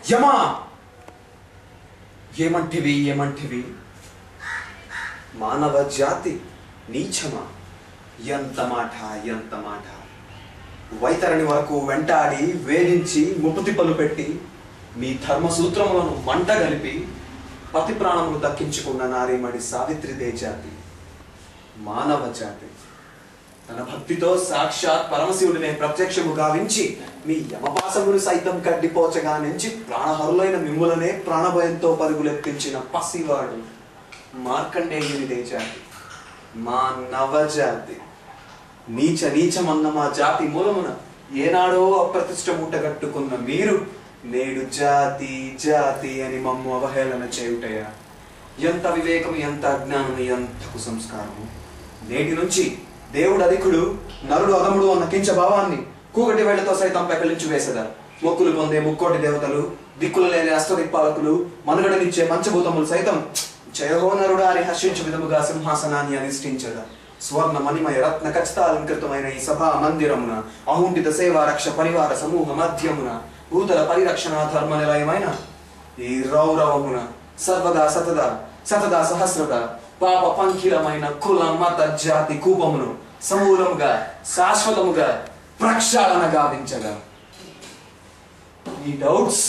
యమా ఏమంటివి ఏమంటివి మానవ జాతి నీచమా ఎంత మాట ఎంత మాట వైతరణి వరకు వెంటాడి వేధించి ముప్పుతిప్పలు పెట్టి మీ ధర్మసూత్రములను మంట గలిపి పతి ప్రాణమును దక్కించుకున్న నారీమణి సావిత్రిదే జాతి మానవ జాతి తన భక్తితో సాక్షాత్ పరమశివుడినే ప్రత్యక్షము గావించి మీ యమపాసమును సైతం కడ్డిపోచగా నుంచి ప్రాణహరులైన మిమ్ములనే ప్రాణభయంతో పరుగులెత్తించిన పసివాడు మార్కండేయునిదే జాతి మా నవజాతి నీచ నీచమన్న మా జాతి మూలమున ఏనాడో అప్రతిష్ట మూటగట్టుకున్న మీరు నేడు జాతి జాతి అని మమ్ము అవహేళన చేయుటయా ఎంత వివేకం ఎంత అజ్ఞానం ఎంత కుసంస్కారము నేటి నుంచి దేవుడు అధికుడు నరుడు అదముడు అన్న కించ భావాన్ని కూకటి వేళ్లతో సైతం పెకలించి వేసదా మొక్కులు పొందే ముక్కోటి దేవతలు దిక్కులు లేని అష్టదిక్పాలకులు మనుగడనిచ్చే మంచభూతములు సైతం జయహో నరుడా అని హర్షించు విధముగా సింహాసనాన్ని అధిష్ఠించదా స్వర్ణ మణిమయ రత్న ఖచ్చితాలంకృతమైన ఈ సభా మందిరమున అహుంఠిత సేవా రక్ష పరివార సమూహ మధ్యమున భూతల పరిరక్షణ ధర్మ నిలయమైన ఈ రౌరవమున సర్వదా సతదా సహస్రద పాప పంకిలమైన కుల మత జాతి కూపమును సమూలముగా శాశ్వతముగా ప్రక్షాళన గావించగా ఈ డౌట్స్